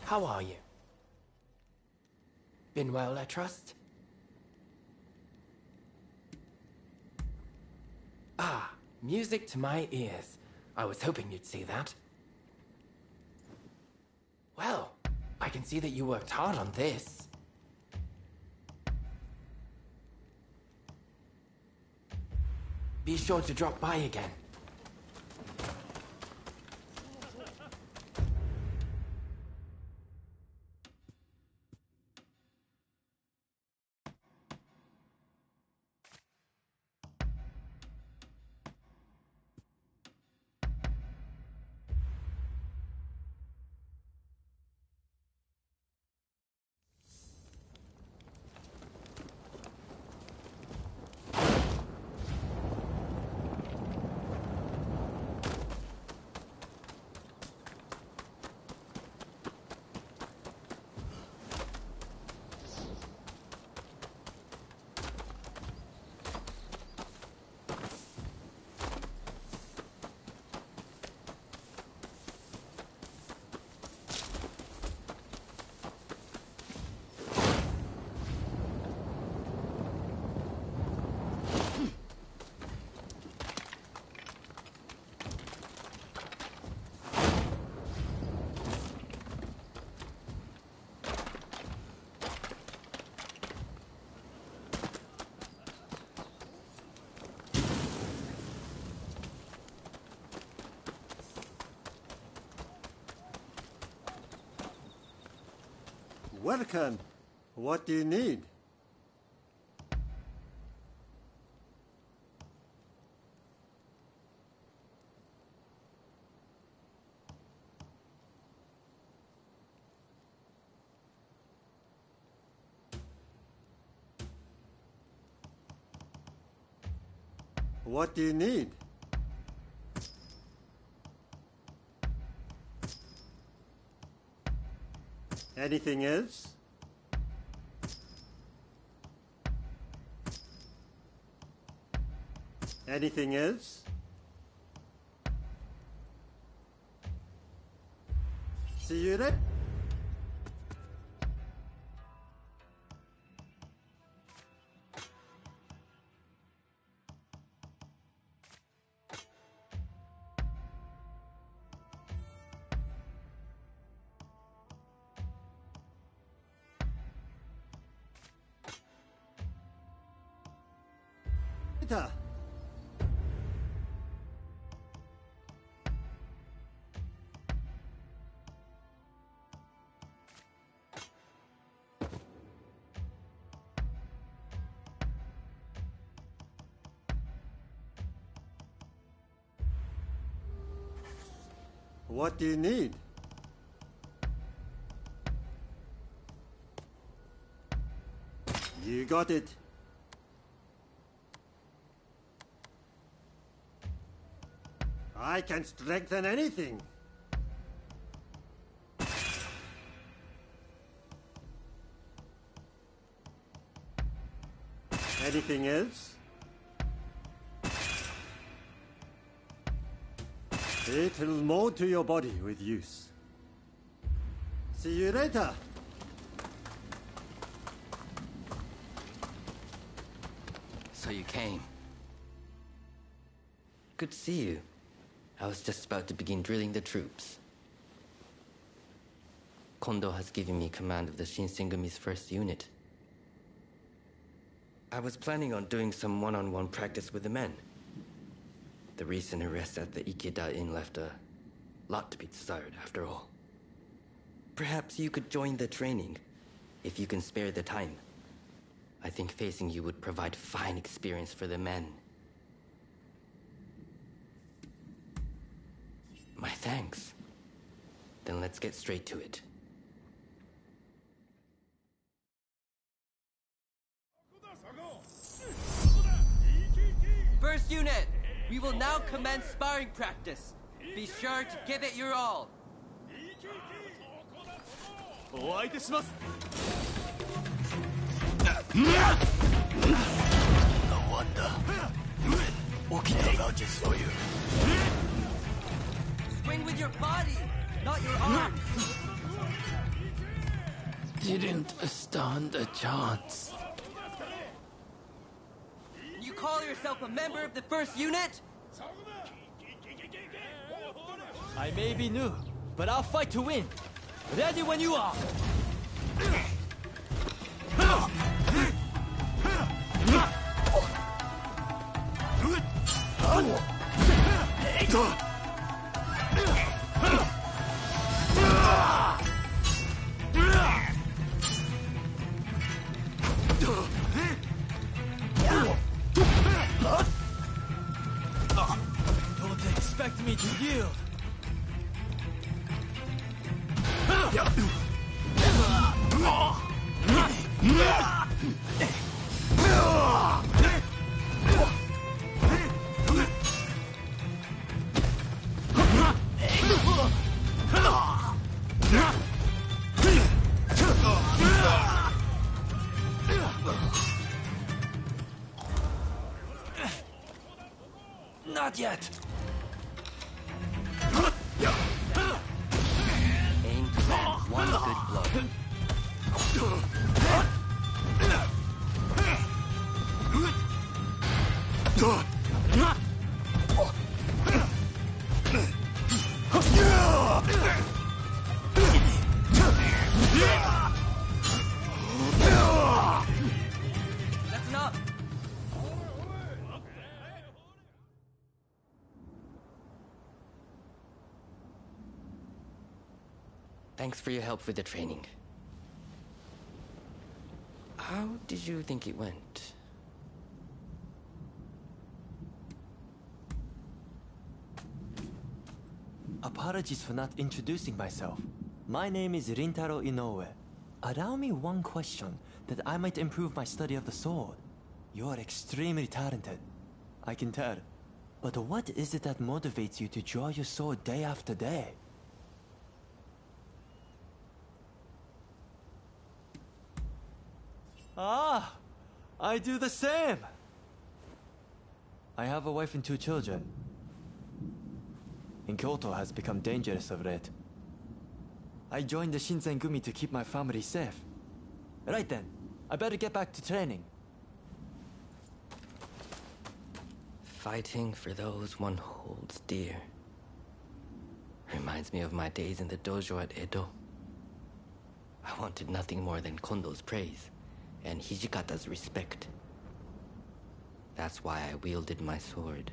How are you? Been well, I trust? Ah, music to my ears. I was hoping you'd see that. Well, I can see that you worked hard on this. Be sure to drop by again. Welcome. What do you need? What do you need? Anything else? Anything else? See you later. What do you need? You got it. I can strengthen anything. Anything else? It will mold to your body with use. See you later. So you came. Good to see you. I was just about to begin drilling the troops. Kondo has given me command of the Shinsengumi's first unit. I was planning on doing some one-on-one practice with the men. The recent arrest at the Ikeda Inn left a lot to be desired, after all. Perhaps you could join the training, if you can spare the time. I think facing you would provide fine experience for the men. My thanks. Then let's get straight to it. First unit! We will now commence sparring practice. Be sure to give it your all. No wonder. Okita vouches for you. Swing with your body, not your arms. didn't stand a chance. You call yourself a member of the first unit? I may be new, but I'll fight to win. Ready when you are. Don't expect me to yield. Not yet. Aim to land one good blow. That's enough. Thanks for your help with the training. How did you think it went? Apologies for not introducing myself. My name is Rintaro Inoue. Allow me one question that I might improve my study of the sword. You are extremely talented, I can tell. But what is it that motivates you to draw your sword day after day? Ah, I do the same. I have a wife and 2 children. And Kyoto has become dangerous of late. I joined the Shinsengumi to keep my family safe. Right then, I better get back to training. Fighting for those one holds dear. Reminds me of my days in the dojo at Edo. I wanted nothing more than Kondo's praise and Hijikata's respect. That's why I wielded my sword.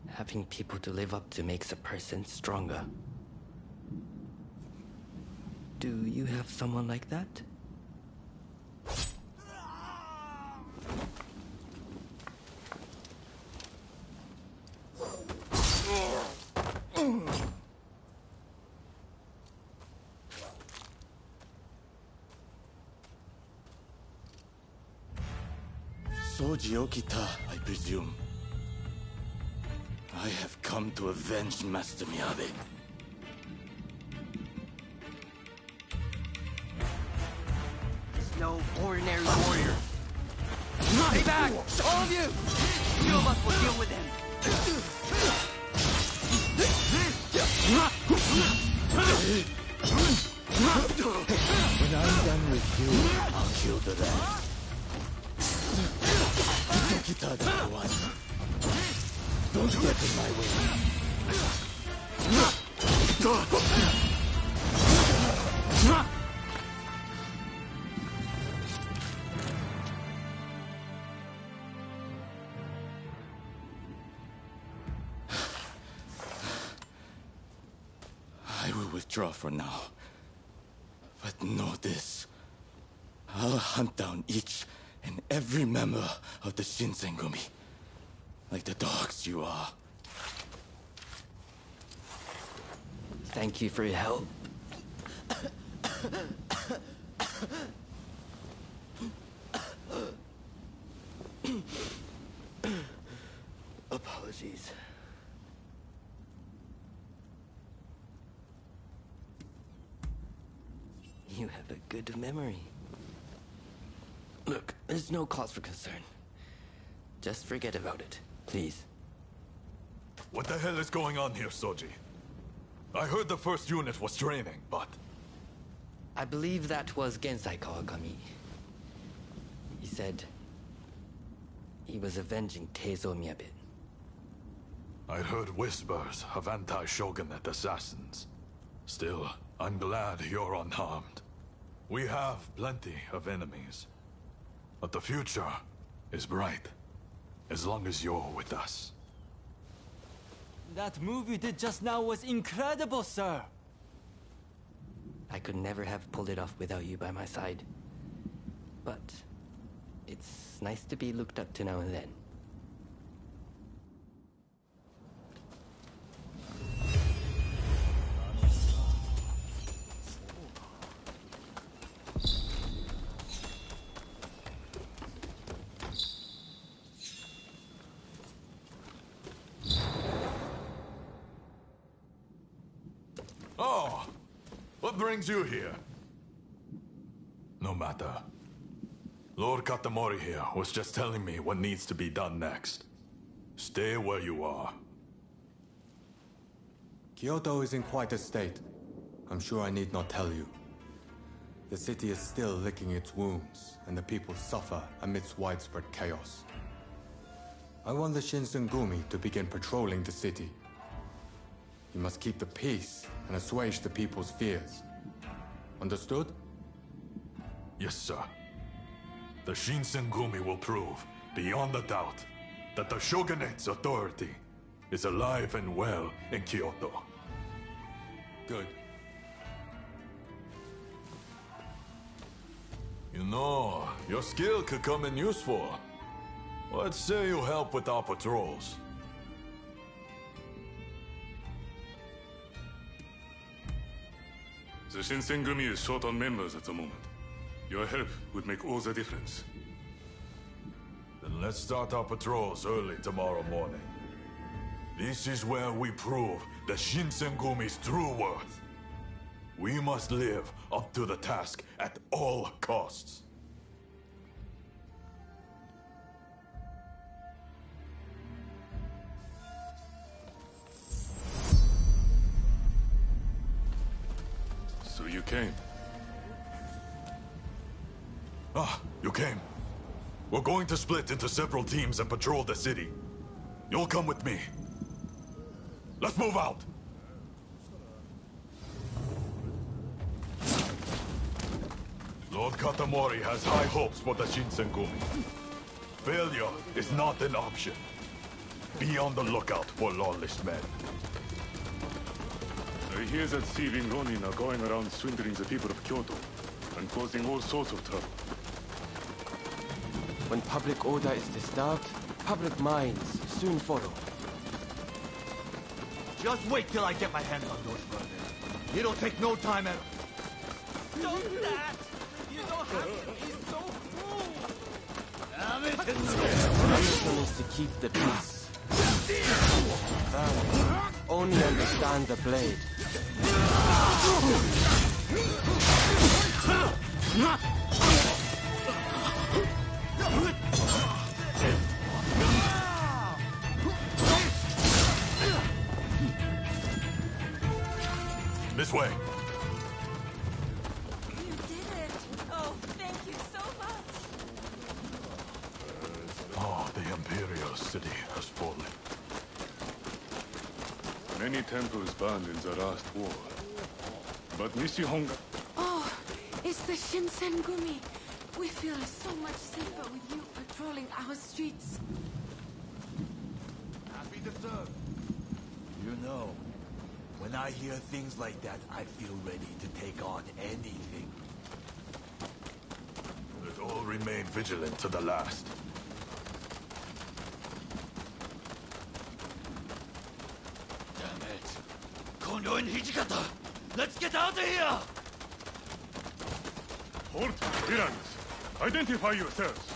Having people to live up to makes a person stronger. Do you have someone like that? Soji Okita, I presume. I have come to avenge Master Miyabe. He's no ordinary warrior. Stay back! All of you! Two of us will deal with him. When I'm done with you, I'll kill the rest. Okita, that one. Don't get in my way. I will withdraw for now. But know this. I'll hunt down each and every member of the Shinsengumi. Like the dogs you are. Thank you for your help. Apologies. You have a good memory. Look, there's no cause for concern. Just forget about it, please. What the hell is going on here, Soji? I heard the first unit was training, but... I believe that was Gensai Kawakami. He said he was avenging Teizo Miyabi. I heard whispers of anti-shogunate assassins. Still, I'm glad you're unharmed. We have plenty of enemies. But the future is bright, as long as you're with us. That move you did just now was incredible, sir! I could never have pulled it off without you by my side. But it's nice to be looked up to now and then. Oh, what brings you here? No matter. Lord Katamori here was just telling me what needs to be done next. Stay where you are. Kyoto is in quite a state. I'm sure I need not tell you. The city is still licking its wounds, and the people suffer amidst widespread chaos. I want the Shinsengumi to begin patrolling the city. You must keep the peace and assuage the people's fears. Understood? Yes, sir. The Shinsengumi will prove, beyond a doubt, that the Shogunate's authority is alive and well in Kyoto. Good. You know, your skill could come in useful. Let's say you help with our patrols. The Shinsengumi is short on members at the moment. Your help would make all the difference. Then let's start our patrols early tomorrow morning. This is where we prove the Shinsengumi's true worth. We must live up to the task at all costs. So you came. Ah, you came. We're going to split into several teams and patrol the city. You'll come with me. Let's move out! Lord Katamori has high hopes for the Shinsengumi. Failure is not an option. Be on the lookout for lawless men. I hear that thieving Rōnin are going around swindling the people of Kyoto and causing all sorts of trouble. When public order is disturbed, public minds soon follow. Just wait till I get my hands on those brothers. It'll take no time at all. Don't that! You don't have to be so cruel! Damn it! Our mission is to keep the peace. Only understand the blade. This way. You did it! Oh, thank you so much! Oh, the Imperial city has fallen. Many temples burned in the last war. But Nishihonga... Oh, it's the Shinsengumi. We feel so much safer with you patrolling our streets. Happy to serve. You know, when I hear things like that, I feel ready to take on anything. Let all remain vigilant to the last. Damn it. Kondo and Hijikata! Let's get out of here! Halt! Villains! Identify yourselves!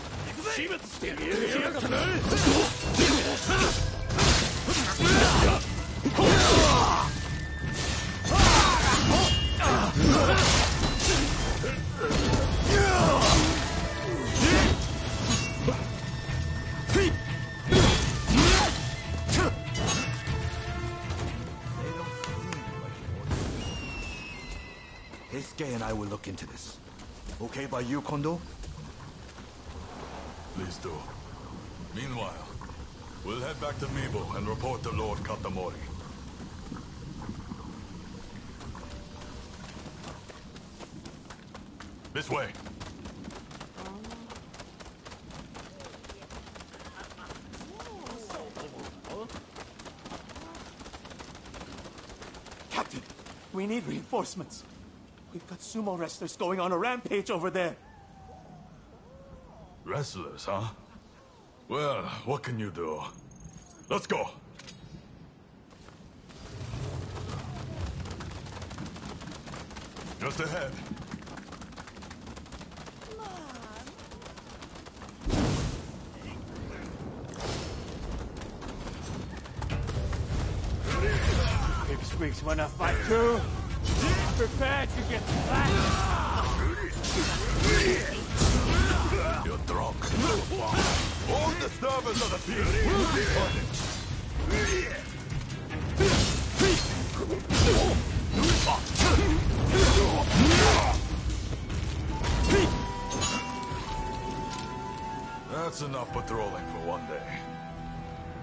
Keisuke and I will look into this. Okay by you, Kondo? Please do. Meanwhile, we'll head back to Mibo and report to Lord Katamori. This way. Captain, we need reinforcements. We've got sumo wrestlers going on a rampage over there. Wrestlers, huh? Well, what can you do? Let's go. Just ahead. Pipsqueaks wanna fight too? Prepare to get slashed! You're drunk. Hold the service of the beast. That's enough patrolling for one day.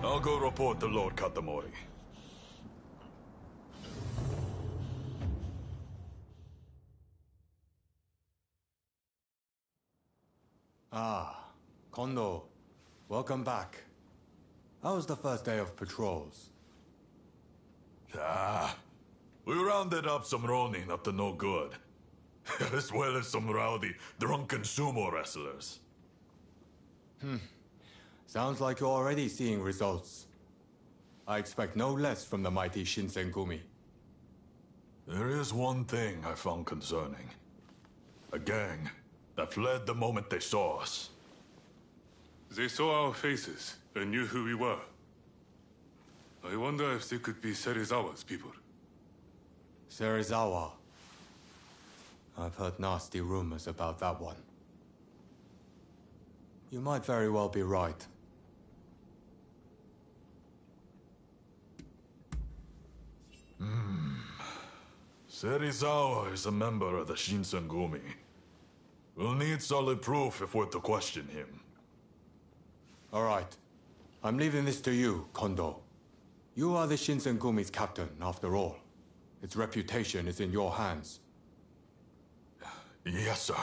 I'll go report to Lord Katamori. Ah, Kondo. Welcome back. How was the first day of patrols? We rounded up some Rōnin up to no good. As well as some rowdy, drunken sumo wrestlers. Sounds like you're already seeing results. I expect no less from the mighty Shinsengumi. There is one thing I found concerning. A gang that fled the moment they saw us. They saw our faces and knew who we were. I wonder if they could be Serizawa's people. Serizawa. I've heard nasty rumors about that one. You might very well be right. Serizawa is a member of the Shinsengumi. We'll need solid proof if we're to question him. All right. I'm leaving this to you, Kondo. You are the Shinsengumi's captain, after all. Its reputation is in your hands. Yes, sir.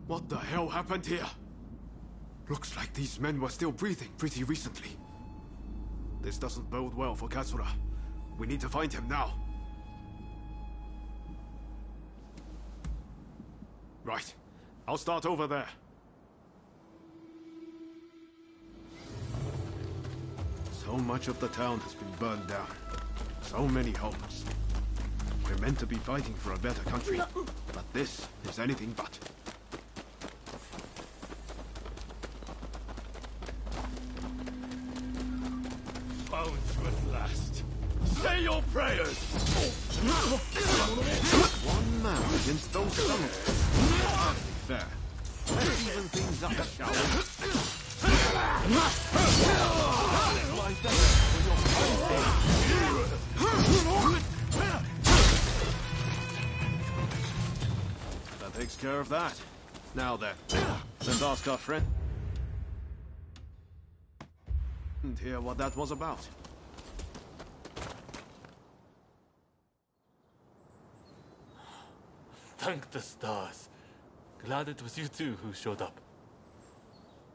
What the hell happened here? Looks like these men were still breathing pretty recently. This doesn't bode well for Katsura. We need to find him now. Right. I'll start over there. So much of the town has been burned down. So many homes. We're meant to be fighting for a better country, but this is anything but. Found you at last. Say your prayers! One man against those summons. Fair. Let's even things up, shall That takes care of that. Now then, let's ask our friend and hear what that was about. Thank the stars. Glad it was you two who showed up.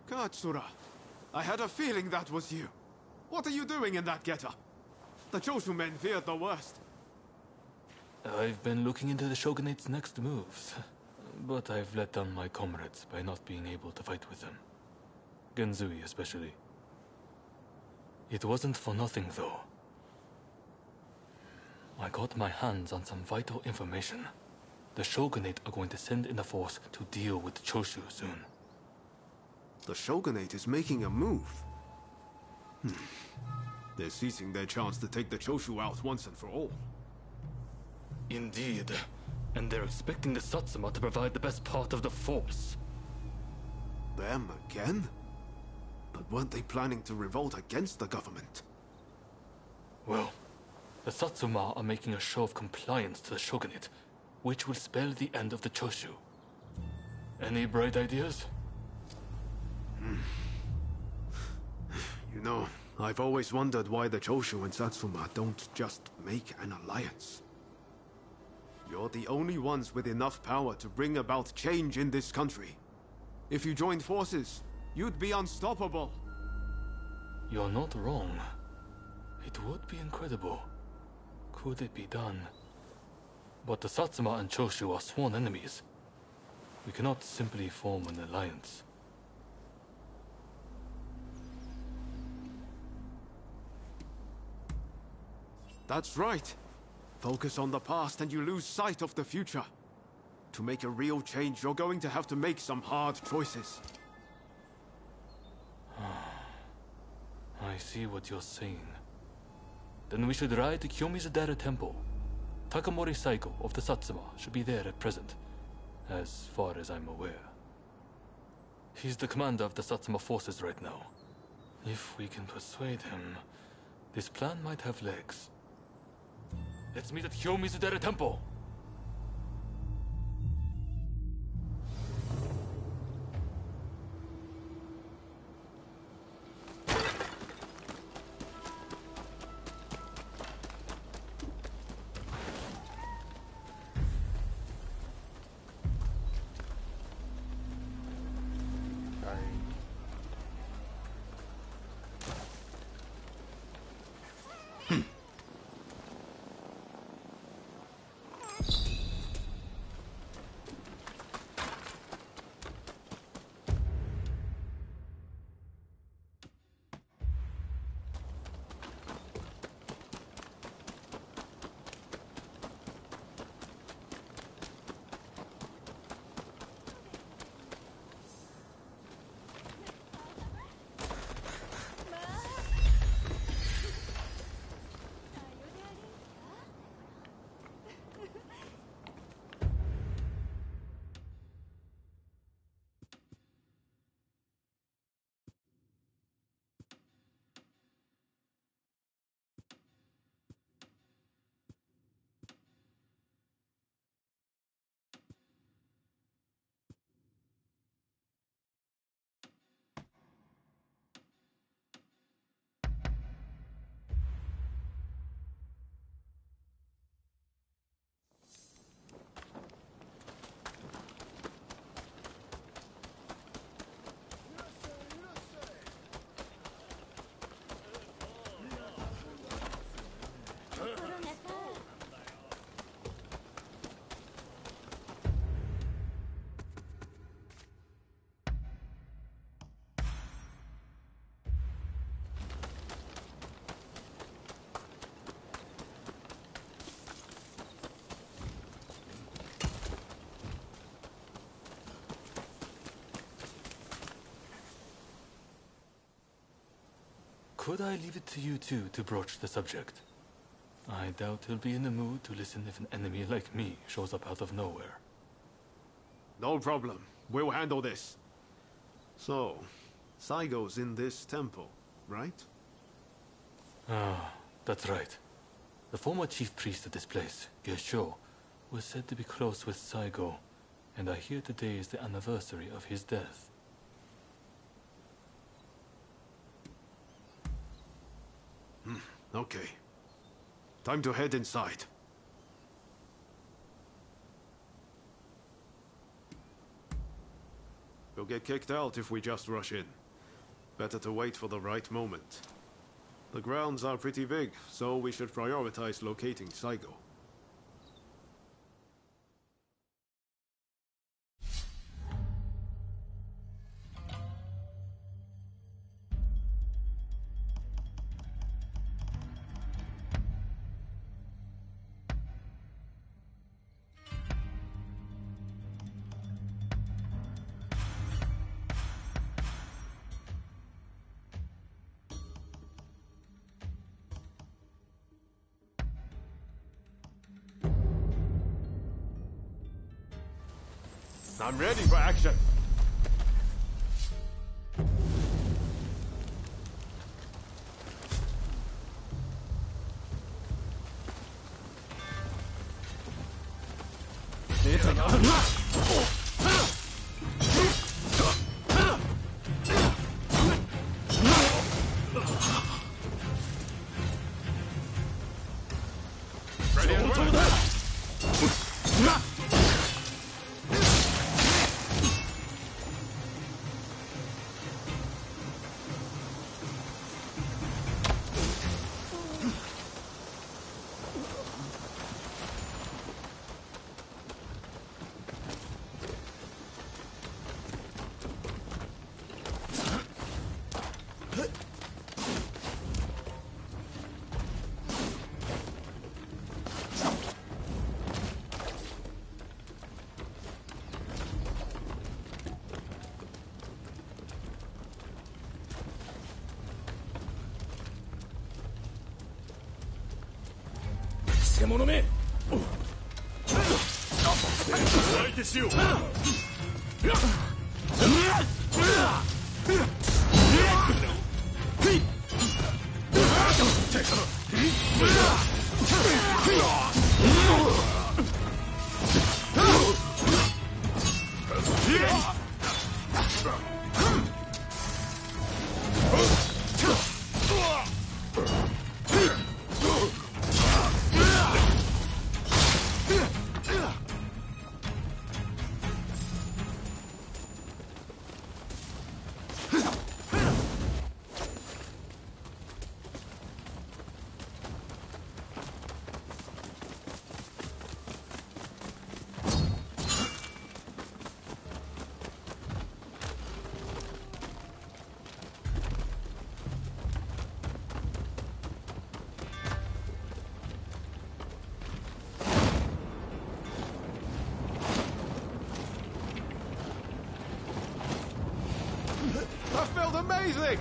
Katsura, I had a feeling that was you. What are you doing in that getup? The Choshu men feared the worst. I've been looking into the Shogunate's next moves, but I've let down my comrades by not being able to fight with them. Genzui especially. It wasn't for nothing, though. I got my hands on some vital information. The Shogunate are going to send in a force to deal with the Choshu soon. The Shogunate is making a move. They're seizing their chance to take the Choshu out once and for all. Indeed. And they're expecting the Satsuma to provide the best part of the force. Them again? But weren't they planning to revolt against the government? Well, the Satsuma are making a show of compliance to the Shogunate, which will spell the end of the Choshu. Any bright ideas? You know, I've always wondered why the Choshu and Satsuma don't just make an alliance. You're the only ones with enough power to bring about change in this country. If you joined forces, you'd be unstoppable. You're not wrong. It would be incredible. Could it be done? But the Satsuma and Choshu are sworn enemies. We cannot simply form an alliance. That's right. Focus on the past and you lose sight of the future. To make a real change, you're going to have to make some hard choices. I see what you're saying. Then we should ride to Kyomizadera Temple. Takamori Saigo of the Satsuma should be there at present, as far as I'm aware. He's the commander of the Satsuma forces right now. If we can persuade him, this plan might have legs. Let's meet at Kyomizadera Temple! could I leave it to you two to broach the subject? I doubt he'll be in the mood to listen if an enemy like me shows up out of nowhere. No problem. We'll handle this. So, Saigo's in this temple, right? Ah, that's right. The former chief priest of this place, Gesho, was said to be close with Saigo, and I hear today is the anniversary of his death. Okay. Time to head inside. We'll get kicked out if we just rush in. Better to wait for the right moment. The grounds are pretty big, so we should prioritize locating Saigo. I'm ready for action. That felt amazing!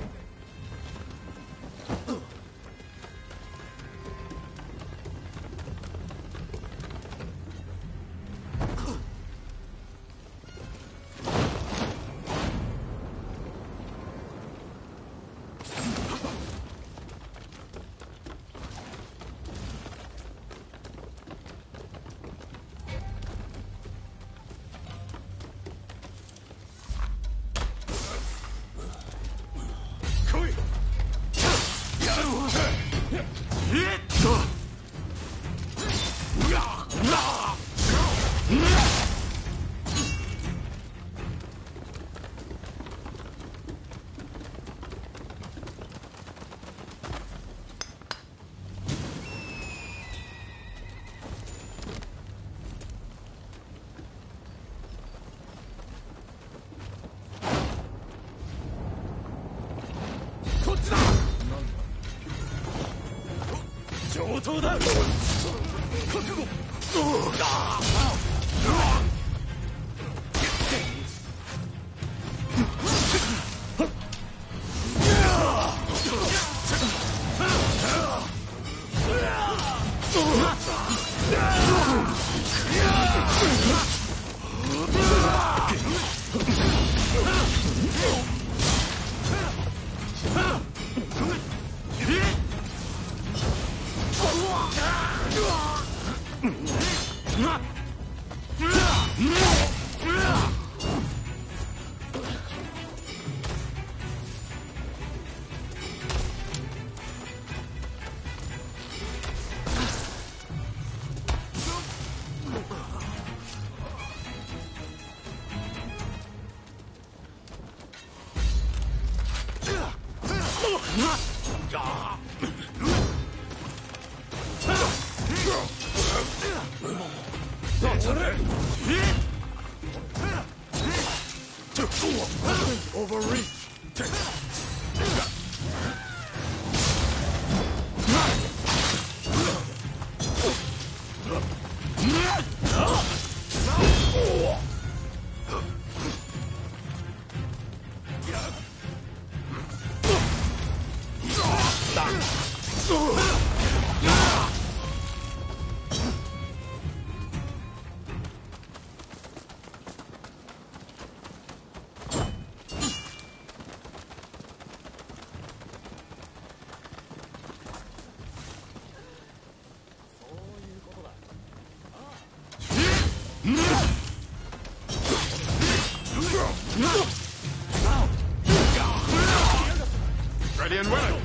Ready and willing.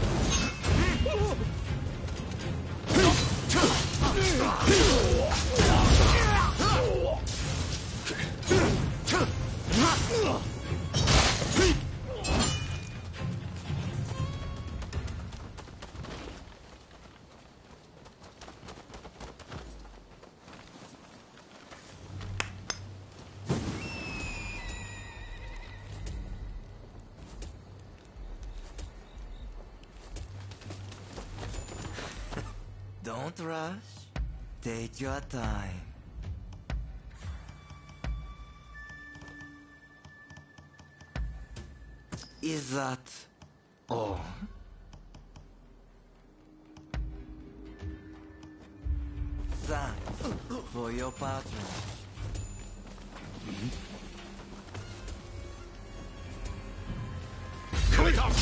Don't rush. Take your time. Is that all? Thanks for your patronage. Here we come!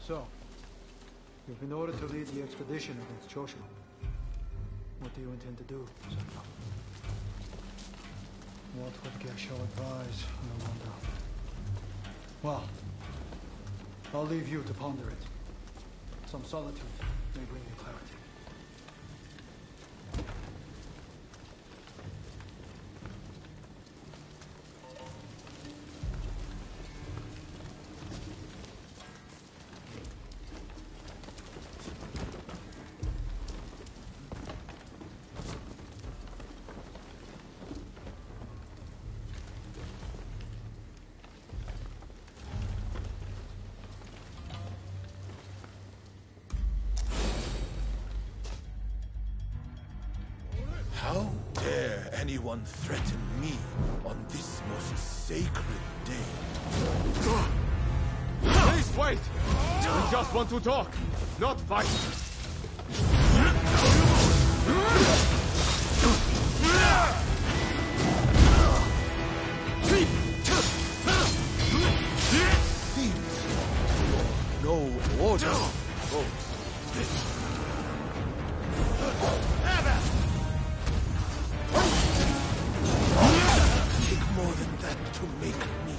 So, you've been ordered to lead the expedition against Choshu. What do you intend to do, Senpai? What would Gesho advise, I wonder? Well, I'll leave you to ponder it. Some solitude may bring you clarity. anyone threaten me on this most sacred day. Please wait! We just want to talk, not fight. Seems no order, folks. Take more than that to make me.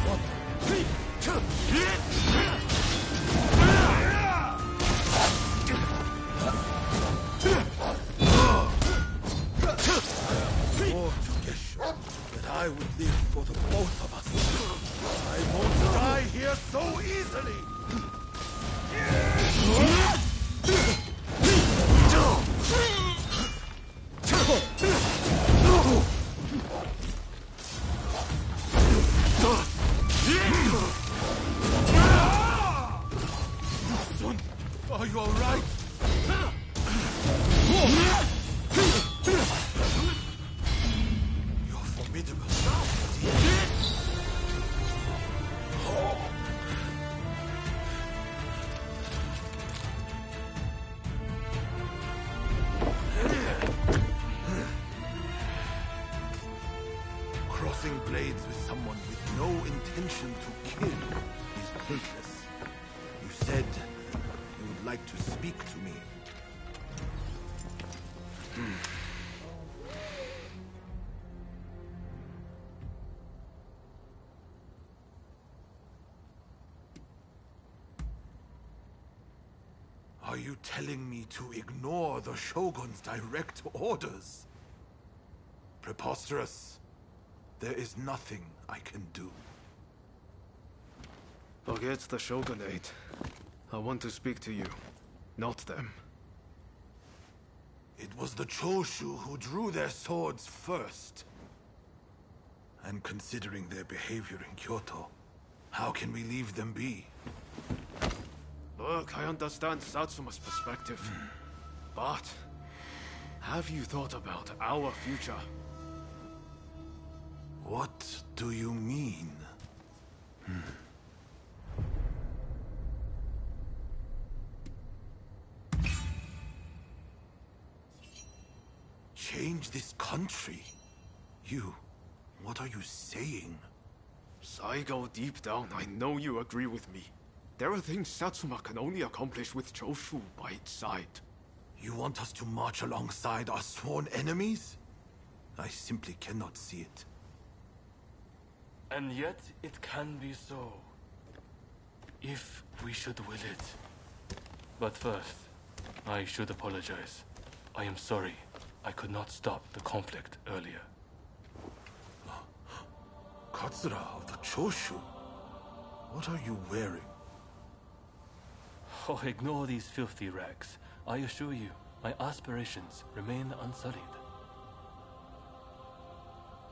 What? More to Gesho, that I would live for the both of us. I won't die here so easily. Son, are you all right? You're formidable. Crossing blades with someone with no intention to kill is pointless. You said you would like to speak to me. Are you telling me to ignore the Shogun's direct orders? Preposterous. There is nothing I can do. Forget the Shogunate. I want to speak to you, not them. It was the Choshu who drew their swords first. And considering their behavior in Kyoto, how can we leave them be? Look, I understand Satsuma's perspective. But have you thought about our future? What do you mean? Change this country? What are you saying? Saigo, deep down, I know you agree with me. There are things Satsuma can only accomplish with Choshu by its side. You want us to march alongside our sworn enemies? I simply cannot see it. And yet, it can be so. If we should will it. But first, I should apologize. I am sorry I could not stop the conflict earlier. Katsura of the Choshu? What are you wearing? Oh, ignore these filthy rags. I assure you, my aspirations remain unsullied.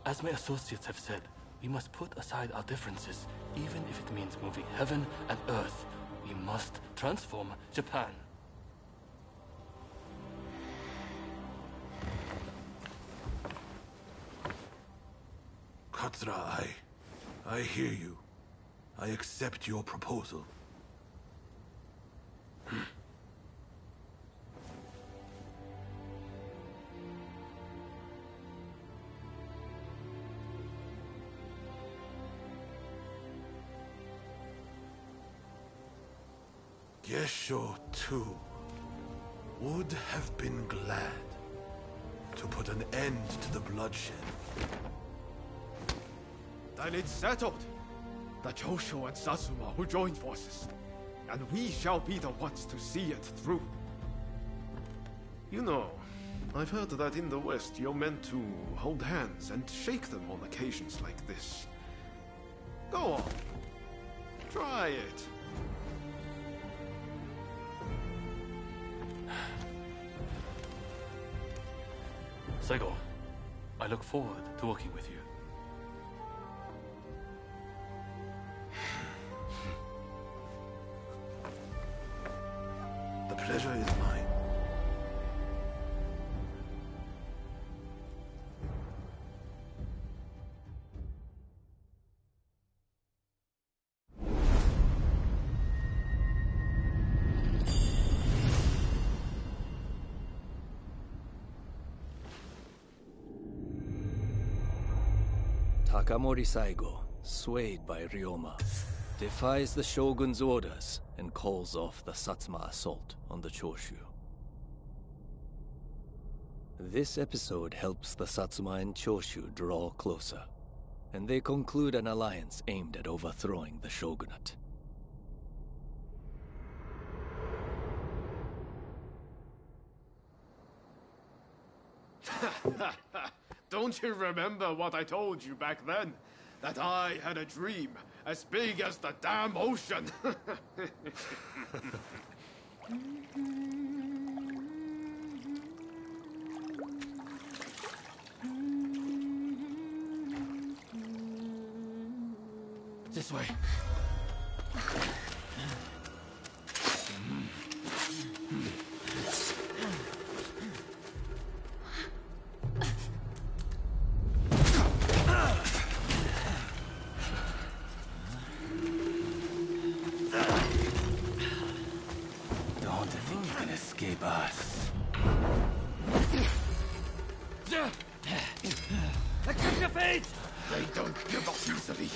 As my associates have said, we must put aside our differences, even if it means moving heaven and earth. We must transform Japan. Katsura, I hear you. I accept your proposal. Gesho, too, would have been glad to put an end to the bloodshed. Then it's settled. The Choshu and Satsuma will join forces, and we shall be the ones to see it through. You know, I've heard that in the West you're meant to hold hands and shake them on occasions like this. Go on. Try it. Saigo, I look forward to working with you. The pleasure is mine. Takamori Saigo, swayed by Ryoma, defies the shogun's orders and calls off the Satsuma assault on the Choshu. This episode helps the Satsuma and Choshu draw closer, and they conclude an alliance aimed at overthrowing the shogunate. Don't you remember what I told you back then? That I had a dream as big as the damn ocean. This way. Don't think you can escape us. Accept your fate! They don't give up easily.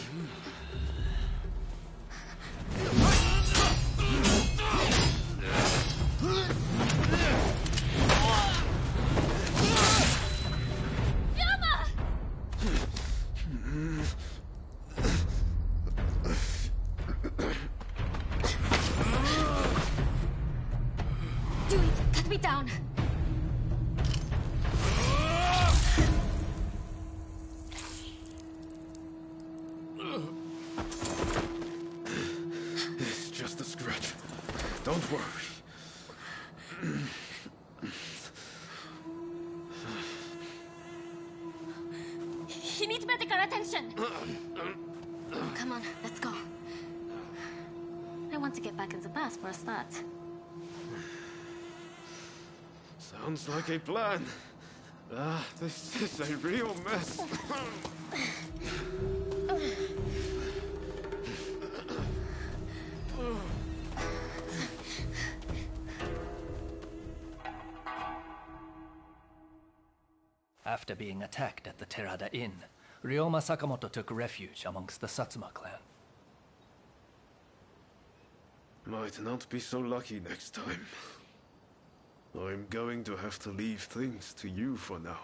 Do it! Cut me down! It's just a scratch. Don't worry. He needs medical attention! Come on, let's go. I want to get back in the past for a start. Sounds like a plan. This is a real mess. After being attacked at the Terada Inn, Ryoma Sakamoto took refuge amongst the Satsuma clan. Might not be so lucky next time. I'm going to have to leave things to you for now.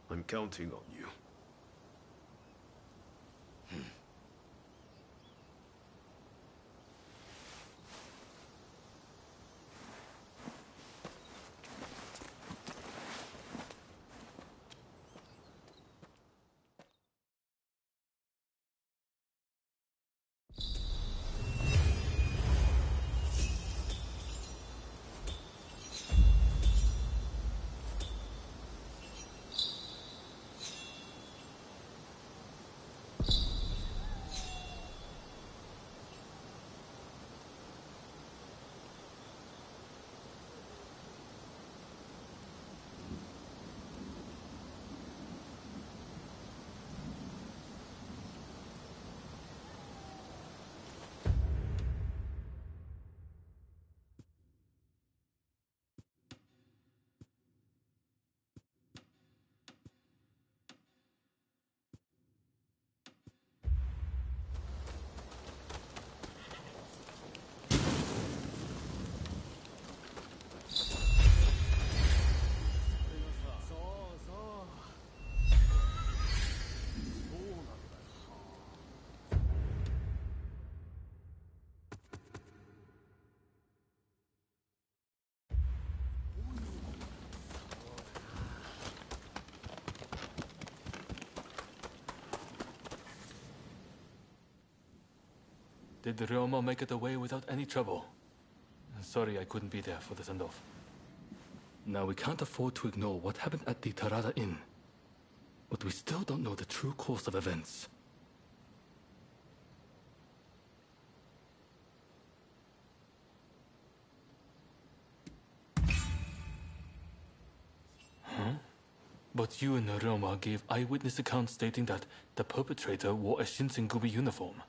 I'm counting on you. Did Ryoma make it away without any trouble? Sorry I couldn't be there for the send-off. Now we can't afford to ignore what happened at the Terada Inn. But we still don't know the true course of events. Huh? But you and Ryoma gave eyewitness accounts stating that the perpetrator wore a Shinsengumi uniform.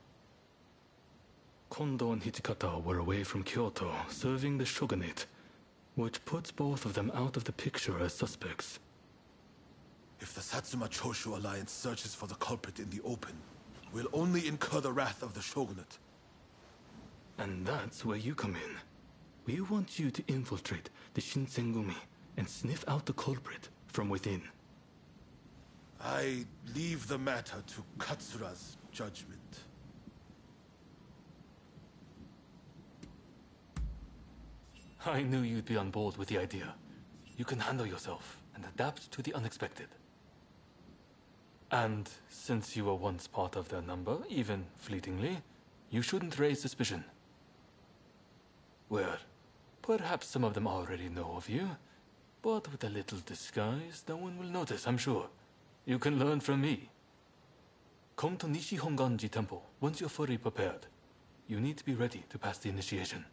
Kondo and Hijikata were away from Kyoto, serving the shogunate, which puts both of them out of the picture as suspects. If the Satsuma Choshu Alliance searches for the culprit in the open, we'll only incur the wrath of the shogunate. And that's where you come in. We want you to infiltrate the Shinsengumi and sniff out the culprit from within. I leave the matter to Katsura's judgment. I knew you'd be on board with the idea. You can handle yourself and adapt to the unexpected. And since you were once part of their number, even fleetingly, you shouldn't raise suspicion. Well, perhaps some of them already know of you, but with a little disguise, no one will notice, I'm sure. You can learn from me. Come to Nishi Honganji Temple once you're fully prepared. You need to be ready to pass the initiation.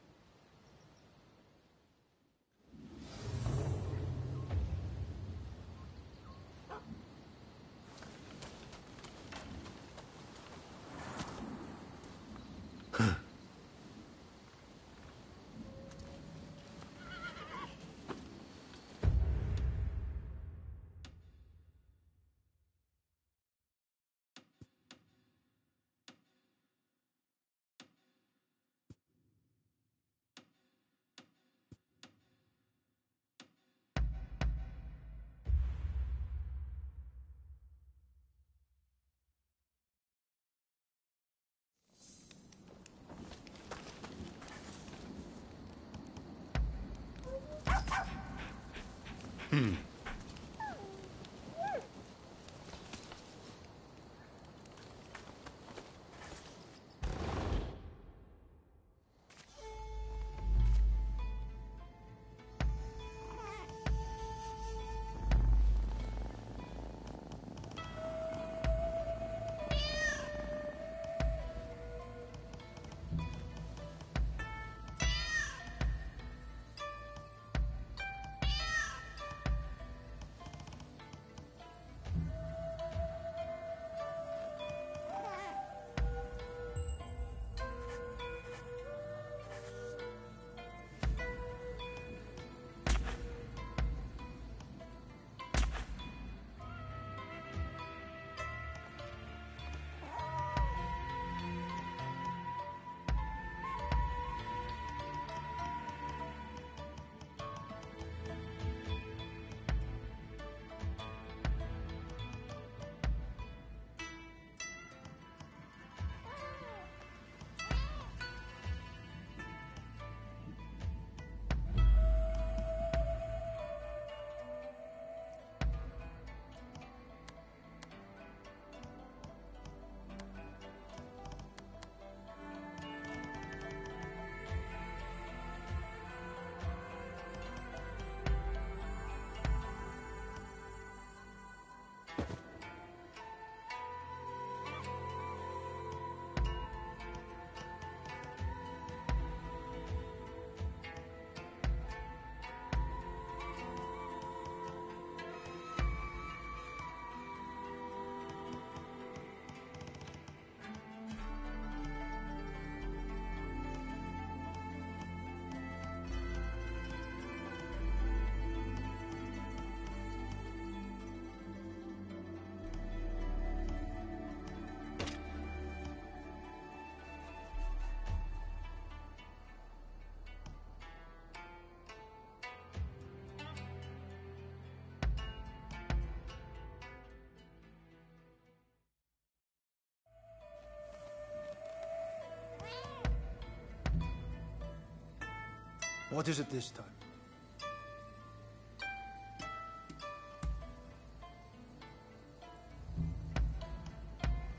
What is it this time?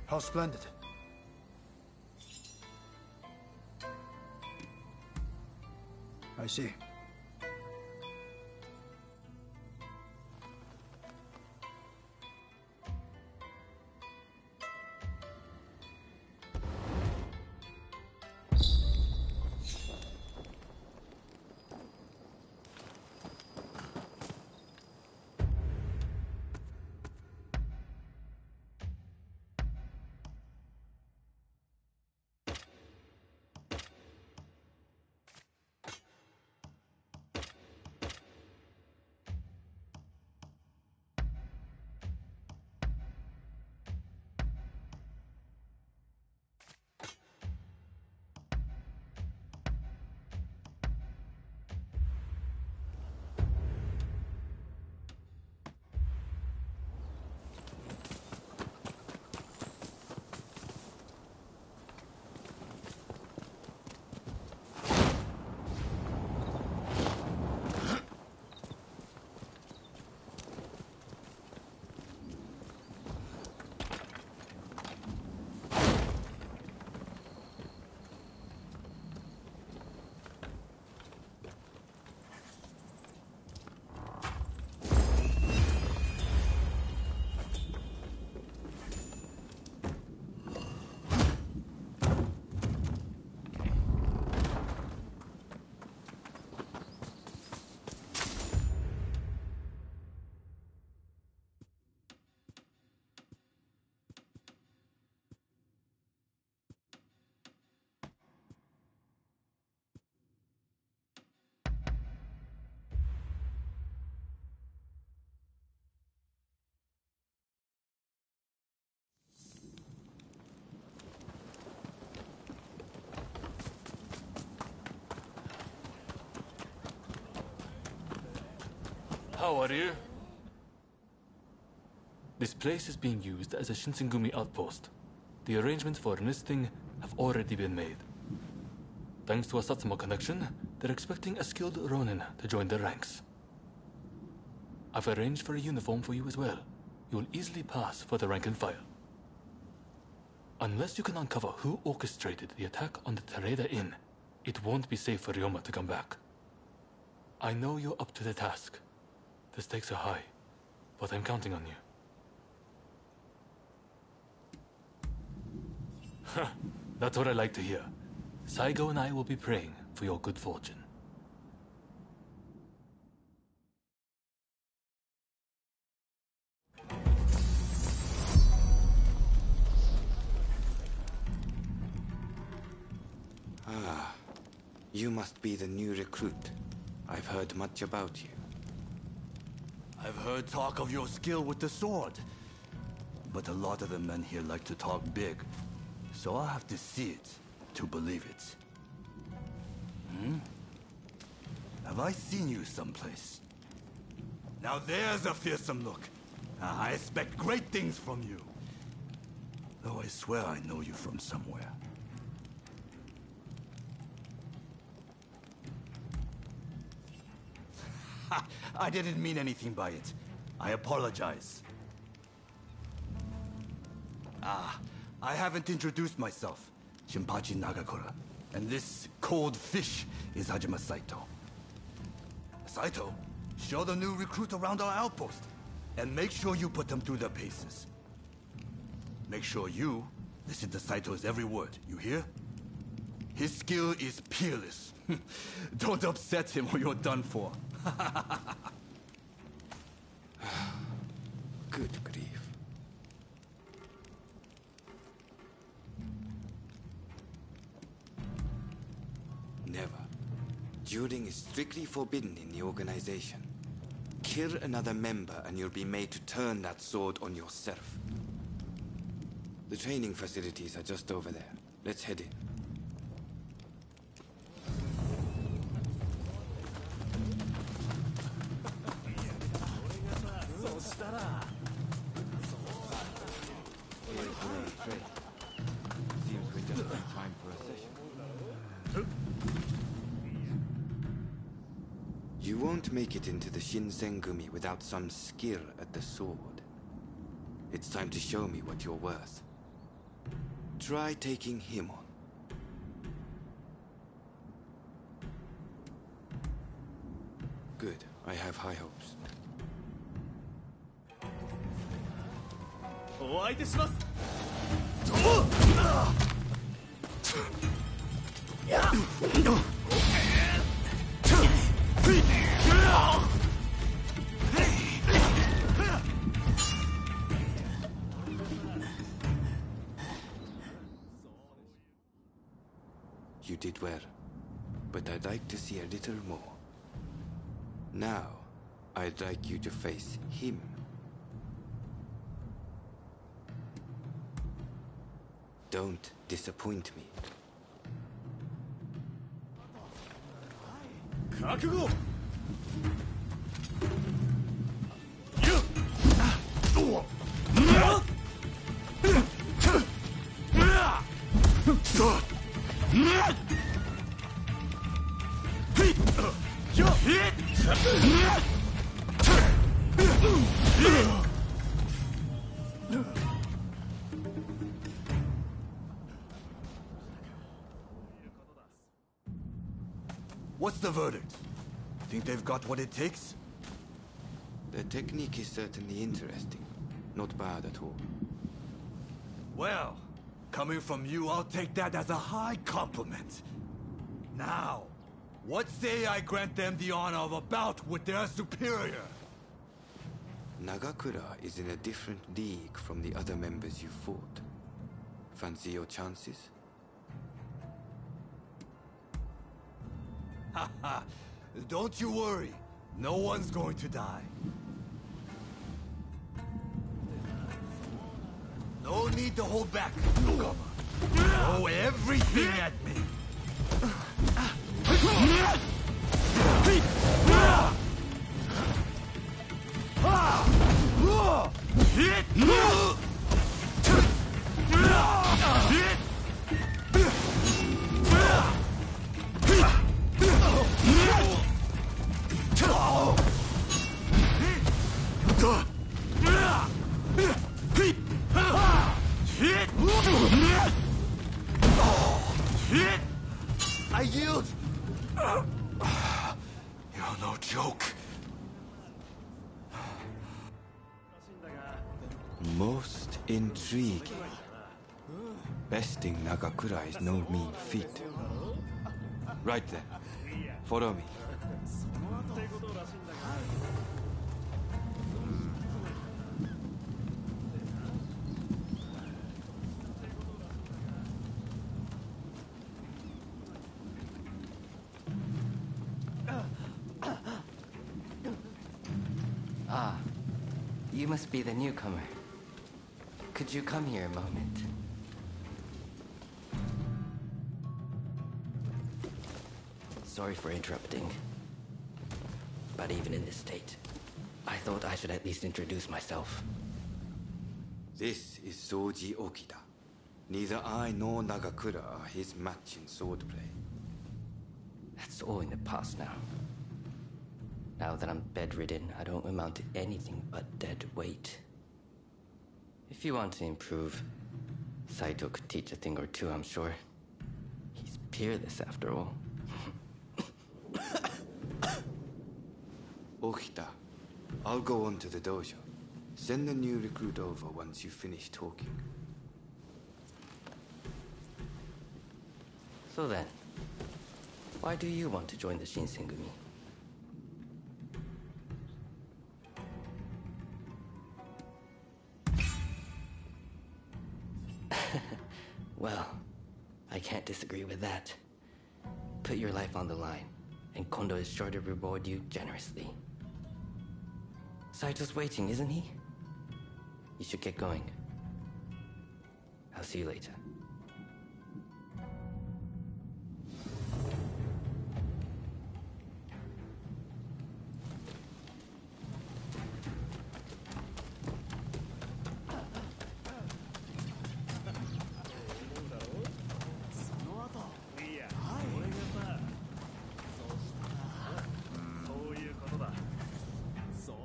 How splendid. I see. How are you? This place is being used as a Shinsengumi outpost. The arrangements for enlisting have already been made. Thanks to a Satsuma connection, they're expecting a skilled Rōnin to join their ranks. I've arranged for a uniform for you as well. You will easily pass for the rank and file. Unless you can uncover who orchestrated the attack on the Tereda Inn, it won't be safe for Ryoma to come back. I know you're up to the task. The stakes are high, but I'm counting on you. That's what I like to hear. Saigo and I will be praying for your good fortune. Ah, you must be the new recruit. I've heard much about you. I've heard talk of your skill with the sword. But a lot of the men here like to talk big. So I'll have to see it to believe it. Have I seen you someplace? Now there's a fearsome look. I expect great things from you. Though I swear I know you from somewhere. I didn't mean anything by it. I apologize. I haven't introduced myself. Shinpachi Nagakura. And this cold fish is Hajime Saito. Saito, show the new recruit around our outpost. And make sure you put them through their paces. Make sure you listen to Saito's every word, you hear? His skill is peerless. Don't upset him or you're done for. Good grief. Never. Dueling is strictly forbidden in the organization. Kill another member and you'll be made to turn that sword on yourself. The training facilities are just over there. Let's head in. Seems we just have time for a session. You won't make it into the Shinsengumi without some skill at the sword. It's time to show me what you're worth. Try taking him on. Good. I have high hopes. お相手します。 You did well, but I'd like to see a little more. Now, I'd like you to face him. Don't disappoint me. 覚悟。 What's the verdict? Think they've got what it takes? The technique is certainly interesting. Not bad at all. Well, coming from you, I'll take that as a high compliment. Now, what say I grant them the honor of a bout with their superior? Nagakura is in a different league from the other members you fought. Fancy your chances? Haha, don't you worry. No one's going to die. No need to hold back, newcomer. Throw everything at me. I yield! You're no joke. Most intriguing. Besting Nagakura is no mean feat. Right then, follow me. Ah, you must be the newcomer. Could you come here a moment? Sorry for interrupting. But even in this state, I thought I should at least introduce myself. This is Soji Okida. Neither I nor Nagakura are his match in swordplay. That's all in the past now. Now that I'm bedridden, I don't amount to anything but dead weight. If you want to improve, Saito could teach a thing or two, I'm sure. He's peerless after all. Okita, I'll go on to the dojo. Send the new recruit over once you finish talking. So then, why do you want to join the Shinsengumi? Well, I can't disagree with that. Put your life on the line, and Kondo is sure to reward you generously. Saito's waiting, isn't he? You should get going. I'll see you later.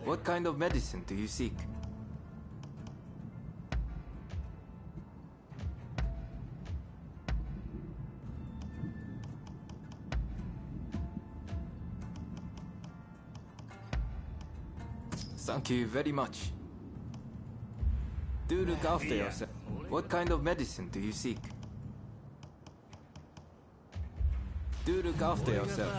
What kind of medicine do you seek? Thank you very much. Do look after yourself. What kind of medicine do you seek? Do look after yourself.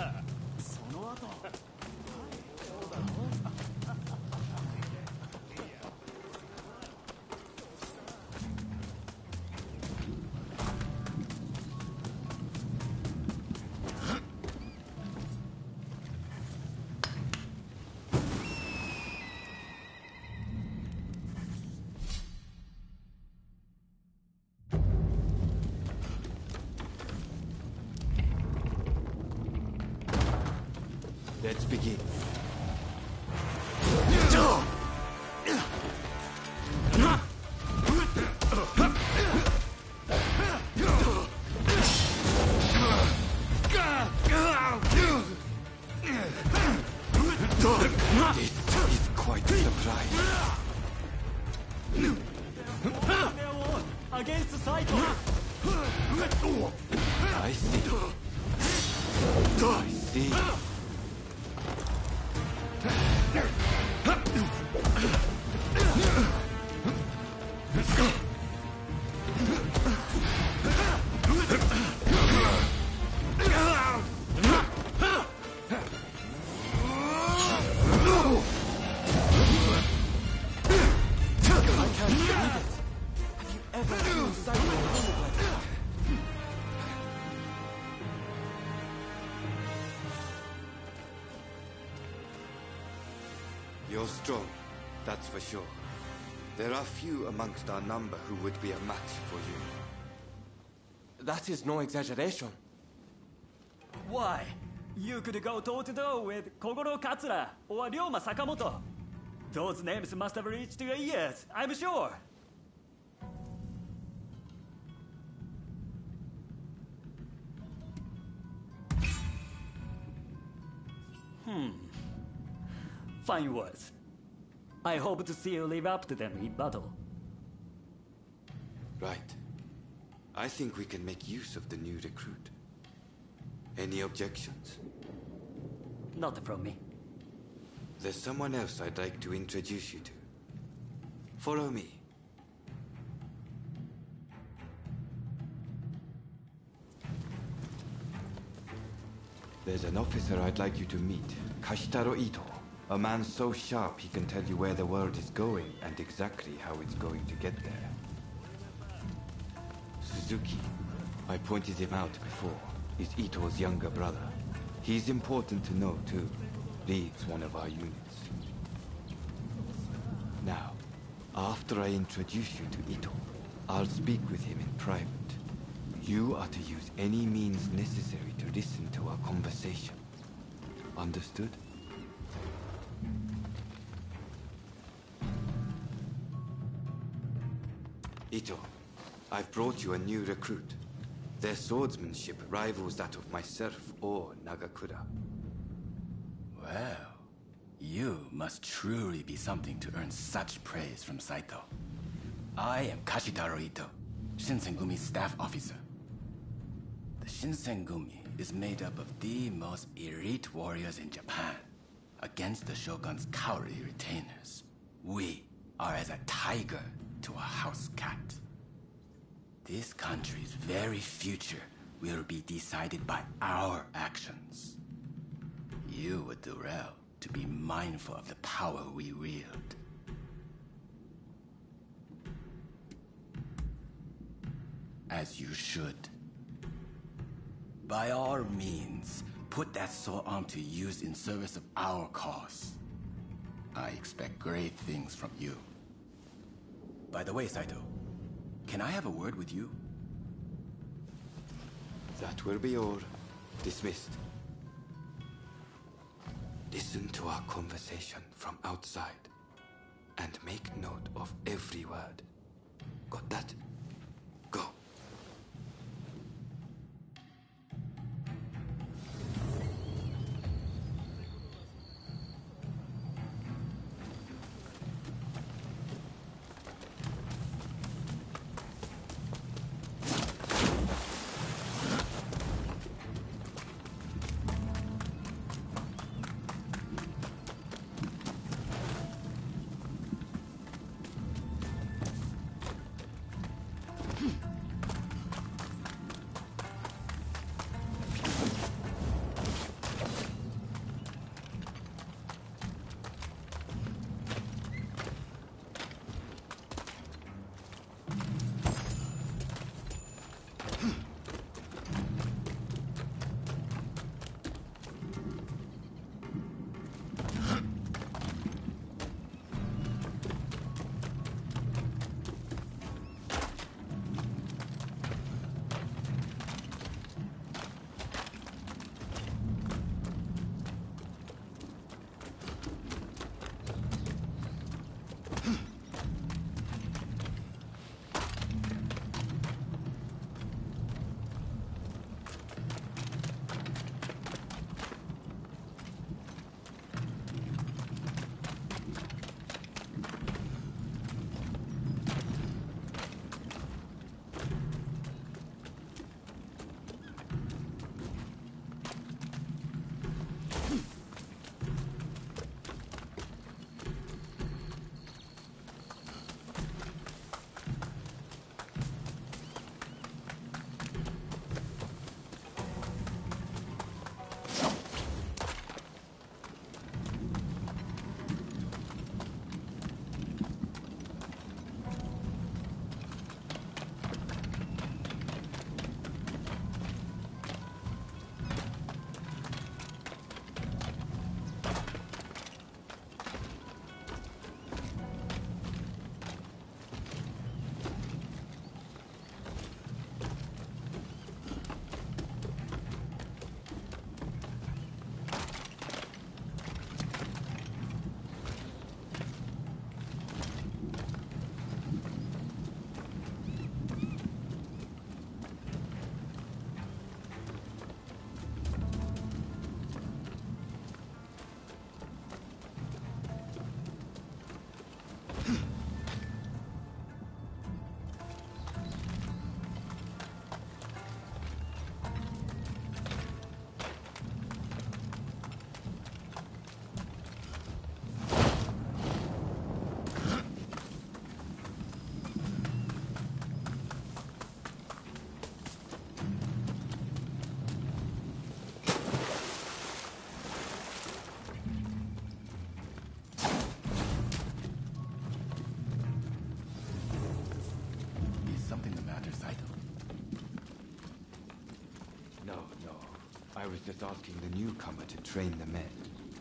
Let's begin. This is quite a surprise. Against Saito! I see. I see. You're strong, that's for sure. There are few amongst our number who would be a match for you. That is no exaggeration. Why? You could go toe-to-toe with Kogoro Katsura or Ryoma Sakamoto. Those names must have reached your ears, I'm sure. Fine words. I hope to see you live up to them in battle. Right. I think we can make use of the new recruit. Any objections? Not from me. There's someone else I'd like to introduce you to. Follow me. There's an officer I'd like you to meet, Kashitaro Ito. A man so sharp he can tell you where the world is going and exactly how it's going to get there. Suzuki, I pointed him out before, is Ito's younger brother. He's important to know too. Leads one of our units. Now, after I introduce you to Ito, I'll speak with him in private. You are to use any means necessary to listen to our conversation. Understood? Ito, I've brought you a new recruit. Their swordsmanship rivals that of myself or Nagakura. Well, you must truly be something to earn such praise from Saito. I am Kashitaro Ito, Shinsengumi's staff officer. The Shinsengumi is made up of the most elite warriors in Japan. Against the Shogun's cowardly retainers, we are as a tiger to a house cat. This country's very future will be decided by our actions. You would do well to be mindful of the power we wield. As you should. By all means, put that sword on to use in service of our cause. I expect great things from you. By the way, Saito, can I have a word with you? That will be all. Dismissed. Listen to our conversation from outside and make note of every word. Got that? Go. I was just asking the newcomer to train the men.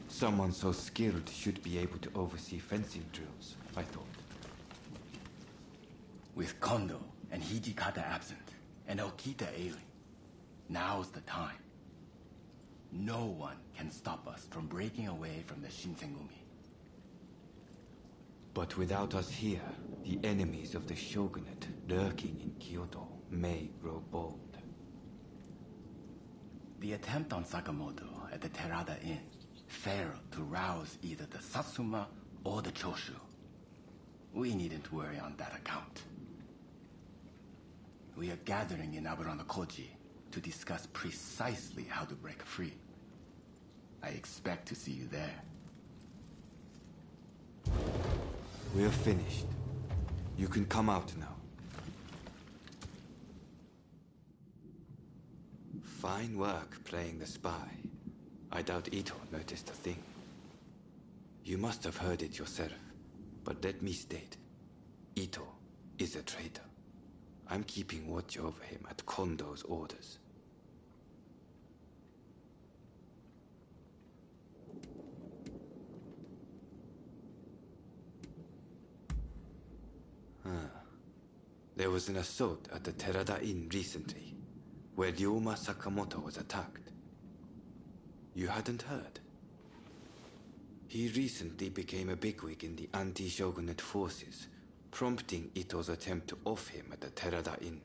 Someone so skilled should be able to oversee fencing drills, I thought. With Kondo and Hijikata absent, and Okita ailing, now's the time. No one can stop us from breaking away from the Shinsengumi. But without us here, the enemies of the shogunate lurking in Kyoto may grow bold. The attempt on Sakamoto at the Terada Inn failed to rouse either the Satsuma or the Choshu. We needn't worry on that account. We are gathering in Aburanokoji to discuss precisely how to break free. I expect to see you there. We're finished. You can come out now. Fine work playing the spy. I doubt Ito noticed a thing. You must have heard it yourself, but let me state, Ito is a traitor. I'm keeping watch over him at Kondo's orders. There was an assault at the Terada Inn recently, where Ryoma Sakamoto was attacked. You hadn't heard? He recently became a bigwig in the anti-shogunate forces, prompting Ito's attempt to off him at the Terada Inn.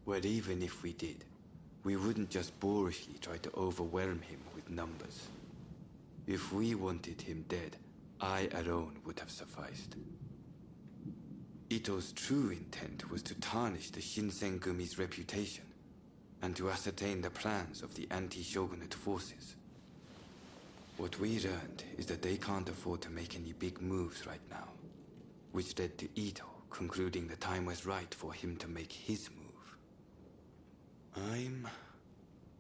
Well, even if we did, we wouldn't just boorishly try to overwhelm him with numbers. If we wanted him dead, I alone would have sufficed. Ito's true intent was to tarnish the Shinsengumi's reputation, and to ascertain the plans of the anti-shogunate forces. What we learned is that they can't afford to make any big moves right now, which led to Ito concluding the time was right for him to make his move. I'm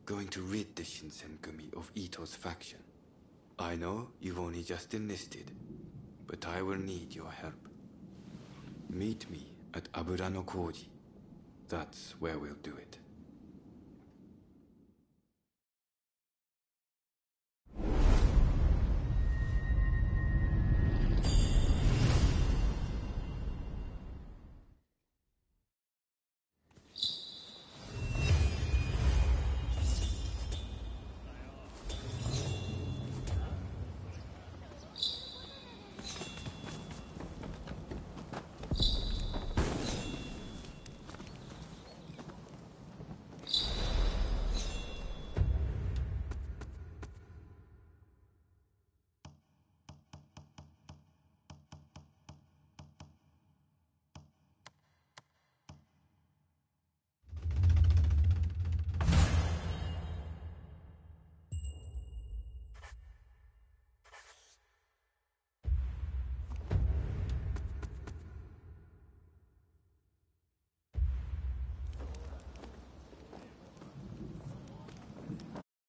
going to rid the Shinsengumi of Ito's faction. I know you've only just enlisted, but I will need your help. Meet me at Aburanokoji. That's where we'll do it.